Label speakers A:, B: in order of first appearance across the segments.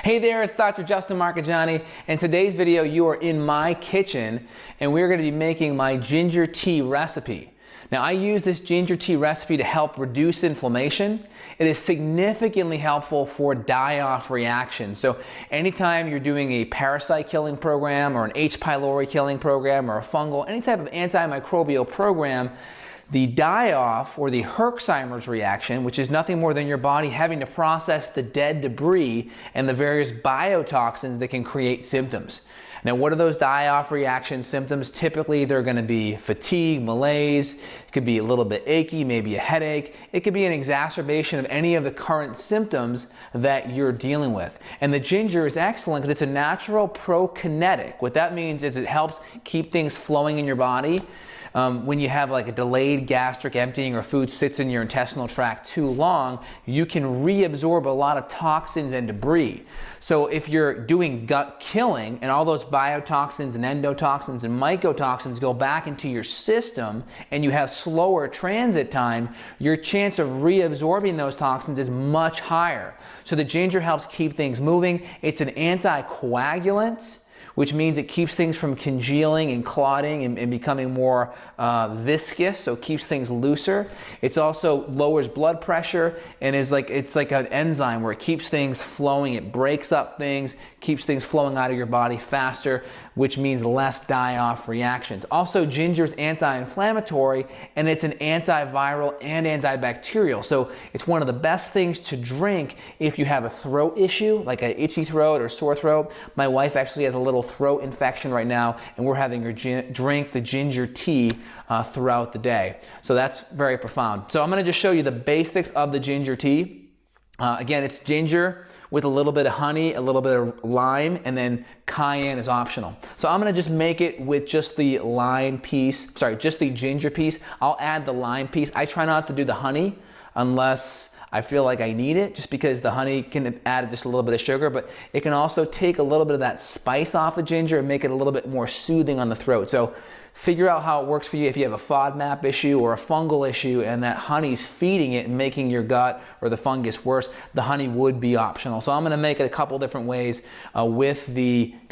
A: Hey there, it's Dr. Justin Marcagiani. In today's video, you are in my kitchen and we're going to be making my ginger tea recipe. Now, I use this ginger tea recipe to help reduce inflammation. It is significantly helpful for die-off reactions. So anytime you're doing a parasite killing program or an H. pylori killing program or a fungal, any type of antimicrobial program, the die-off or the Herxheimer's reaction, which is nothing more than your body having to process the dead debris and the various biotoxins that can create symptoms. Now, what are those die-off reaction symptoms? Typically, they're going to be fatigue, malaise, it could be a little bit achy, maybe a headache. It could be an exacerbation of any of the current symptoms that you're dealing with. And the ginger is excellent because it's a natural prokinetic. What that means is it helps keep things flowing in your body. When you have like a delayed gastric emptying or food sits in your intestinal tract too long, you can reabsorb a lot of toxins and debris. So if you're doing gut killing and all those biotoxins and endotoxins and mycotoxins go back into your system and you have slower transit time, your chance of reabsorbing those toxins is much higher. So the ginger helps keep things moving. It's an anticoagulant, which means it keeps things from congealing and clotting and becoming more viscous, so it keeps things looser. It also lowers blood pressure and it's like an enzyme where it keeps things flowing. It breaks up things, keeps things flowing out of your body faster, which means less die-off reactions. Also, ginger is anti-inflammatory and it's an antiviral and antibacterial. So it's one of the best things to drink if you have a throat issue, like an itchy throat or sore throat. My wife actually has a little throat infection right now and we're having her drink the ginger tea throughout the day. So that's very profound. So I'm going to just show you the basics of the ginger tea. Again, it's ginger with a little bit of honey, a little bit of lime, and then cayenne is optional. So I'm gonna just make it with just the lime piece, just the ginger piece. I'll add the lime piece. I try not to do the honey unless I feel like I need it, just because the honey can add just a little bit of sugar, but it can also take a little bit of that spice off the ginger and make it a little bit more soothing on the throat. So figure out how it works for you. If you have a FODMAP issue or a fungal issue and that honey's feeding it and making your gut or the fungus worse, the honey would be optional. So I'm gonna make it a couple different ways with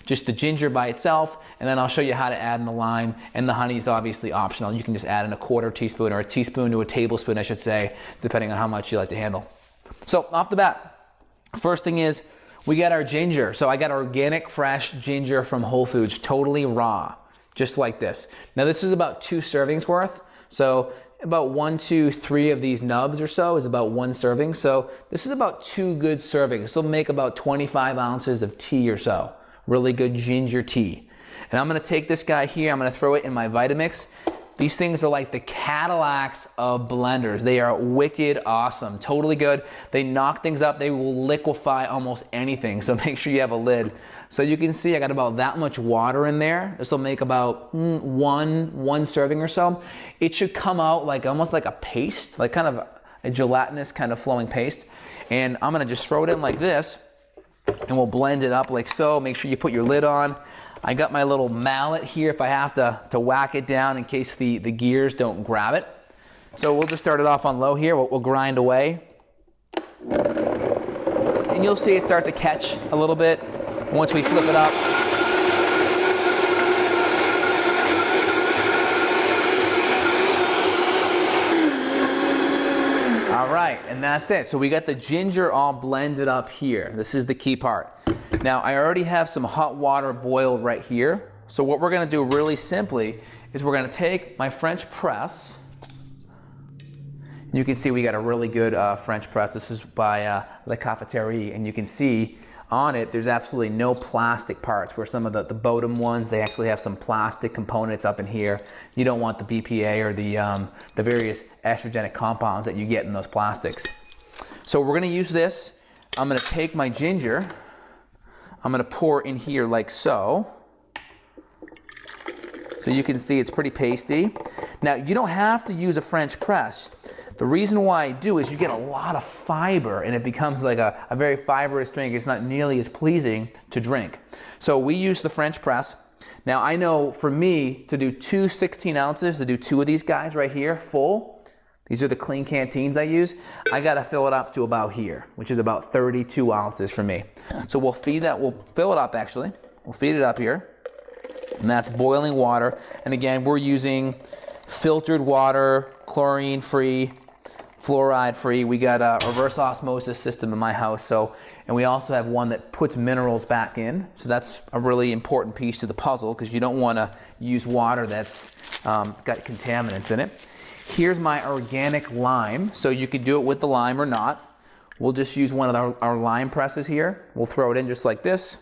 A: just the ginger by itself, and then I'll show you how to add in the lime, and the honey is obviously optional. You can just add in a quarter teaspoon or a teaspoon to a tablespoon, I should say, depending on how much you like to handle. So off the bat, first thing is we got our ginger. So I got organic fresh ginger from Whole Foods, totally raw, just like this. Now this is about 2 servings worth. So about 1, 2, 3 of these nubs or so is about 1 serving. So this is about 2 good servings. This will make about 25 ounces of tea or so. Really good ginger tea. And I'm gonna take this guy here, I'm gonna throw it in my Vitamix. These things are like the Cadillacs of blenders. They are wicked awesome, totally good. They knock things up, they will liquefy almost anything, so make sure you have a lid. So you can see I got about that much water in there. This will make about one serving or so. It should come out like almost like a paste, like kind of a gelatinous kind of flowing paste. And I'm gonna just throw it in like this, and we'll blend it up like so. Make sure you put your lid on. I got my little mallet here if I have to whack it down in case the gears don't grab it. So we'll just start it off on low here. We'll grind away. And you'll see it start to catch a little bit once we flip it up. All right, and that's it. So we got the ginger all blended up here. This is the key part. Now, I already have some hot water boiled right here. So what we're gonna do really simply is we're gonna take my French press. You can see we got a really good French press. This is by La Cafeteria, and you can see on it, there's absolutely no plastic parts, where some of the Bodum ones, they actually have some plastic components up in here. You don't want the BPA or the various estrogenic compounds that you get in those plastics. So we're gonna use this. I'm gonna take my ginger, I'm gonna pour in here like so. So you can see it's pretty pasty. Now, you don't have to use a French press. The reason why I do is you get a lot of fiber and it becomes like a very fibrous drink. It's not nearly as pleasing to drink. So we use the French press. Now I know for me to do 2 16 ounces, to do 2 of these guys right here full, These are the clean canteens I use. I gotta fill it up to about here, which is about 32 ounces for me. So we'll fill it up actually. We'll feed it up here. And that's boiling water. And again, we're using filtered water, chlorine-free, fluoride-free. We got a reverse osmosis system in my house, and we also have one that puts minerals back in. So that's a really important piece to the puzzle because you don't want to use water that's got contaminants in it. Here's my organic lime. So you could do it with the lime or not. We'll just use one of our lime presses here. We'll throw it in just like this.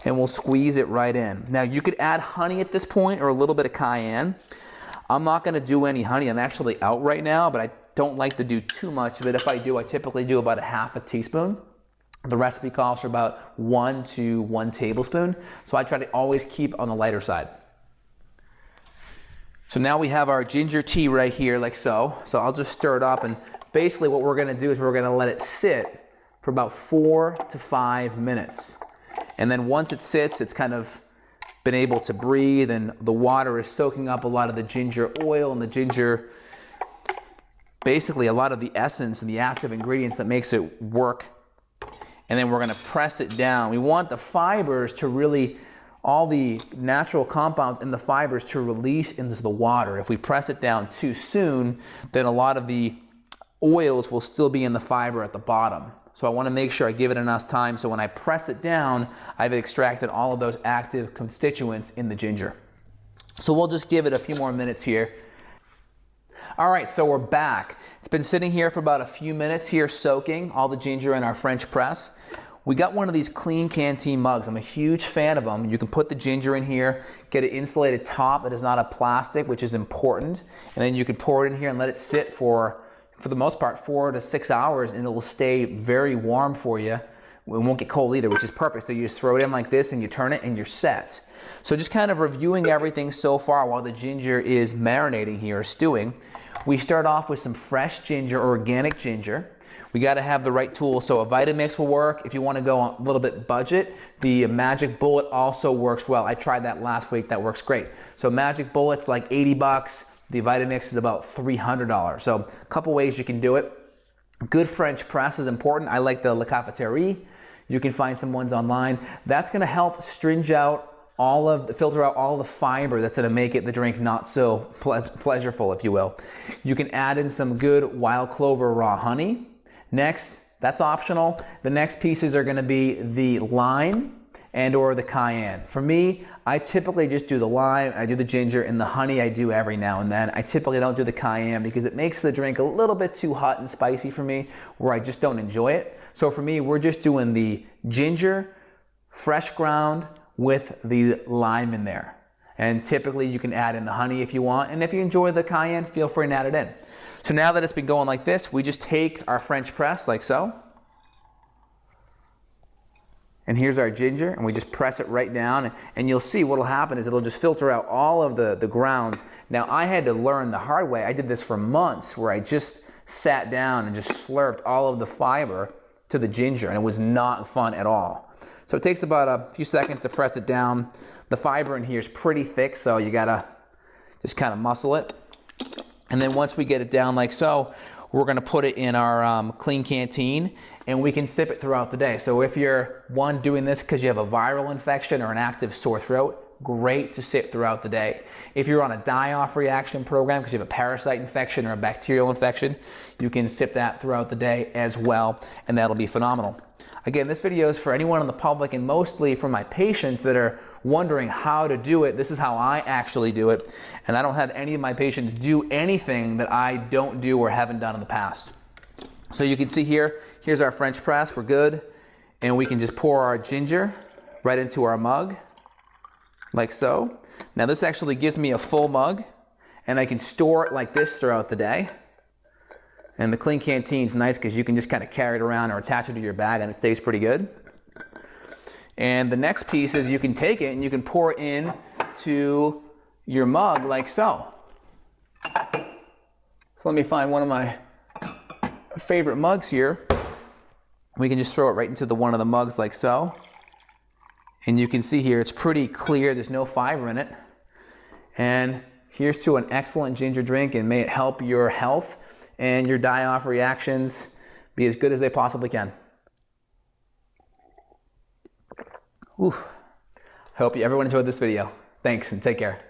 A: And we'll squeeze it right in. Now you could add honey at this point or a little bit of cayenne. I'm not gonna do any honey. I'm actually out right now, but I don't like to do too much of it. If I do, I typically do about a half a teaspoon. The recipe calls for about 1 to 1 tablespoon. So I try to always keep on the lighter side. So now we have our ginger tea right here like so. So I'll just stir it up, and basically what we're gonna do is we're gonna let it sit for about 4 to 5 minutes. And then once it sits, it's kind of been able to breathe, and the water is soaking up a lot of the ginger oil and the ginger, basically a lot of the essence and the active ingredients that makes it work. And then we're gonna press it down. We want the fibers to really, all the natural compounds in the fibers to release into the water. If we press it down too soon, then a lot of the oils will still be in the fiber at the bottom. So I want to make sure I give it enough time so when I press it down, I've extracted all of those active constituents in the ginger. So we'll just give it a few more minutes here. All right, so we're back. It's been sitting here for about a few minutes here soaking all the ginger in our French press. We got one of these clean canteen mugs. I'm a huge fan of them. You can put the ginger in here, get an insulated top that is not a plastic, which is important. And then you can pour it in here and let it sit for the most part, 4 to 6 hours, and it will stay very warm for you. It won't get cold either, which is perfect. So you just throw it in like this and you turn it and you're set. So just kind of reviewing everything so far while the ginger is marinating here, stewing. We start off with some fresh ginger, organic ginger. We got to have the right tool. So a Vitamix will work. If you want to go a little bit budget, the Magic Bullet also works well. I tried that last week. That works great. So Magic Bullet's like 80 bucks. The Vitamix is about $300. So a couple ways you can do it. Good French press is important. I like the La Cafetière. You can find some ones online. That's gonna help filter out all the fiber that's gonna make the drink not so pleasureful, if you will. You can add in some good wild clover raw honey. Next, that's optional. The next pieces are gonna be the lime and or the cayenne. For me, I typically just do the lime, I do the ginger, and the honey I do every now and then. I typically don't do the cayenne because it makes the drink a little bit too hot and spicy for me, where I just don't enjoy it. So for me, we're just doing the ginger, fresh ground, with the lime in there. And typically you can add in the honey if you want, and if you enjoy the cayenne, feel free to add it in. So now that it's been going like this, we just take our French press like so. And here's our ginger, and we just press it right down, and you'll see what'll happen is it'll just filter out all of the grounds. Now I had to learn the hard way. I did this for months where I just sat down and just slurped all of the fiber to the ginger, and it was not fun at all. So it takes about a few seconds to press it down. The fiber in here is pretty thick, so you gotta just kind of muscle it. And then once we get it down like so, we're gonna put it in our clean canteen, and we can sip it throughout the day. So if you're doing this because you have a viral infection or an active sore throat, great to sip throughout the day. If you're on a die-off reaction program because you have a parasite infection or a bacterial infection, you can sip that throughout the day as well, and that'll be phenomenal. Again, this video is for anyone in the public and mostly for my patients that are wondering how to do it. This is how I actually do it, and I don't have any of my patients do anything that I don't do or haven't done in the past. So you can see here, here's our French press, we're good, and we can just pour our ginger right into our mug, like so. Now this actually gives me a full mug, and I can store it like this throughout the day. And the clean canteen's nice because you can just kind of carry it around or attach it to your bag and it stays pretty good. And the next piece is you can take it and you can pour it in to your mug like so. So let me find one of my favorite mugs here. We can just throw it right into one of the mugs like so. And you can see here it's pretty clear, there's no fiber in it. And Here's to an excellent ginger drink, and may it help your health and your die-off reactions be as good as they possibly can. Hope everyone enjoyed this video. Thanks and take care.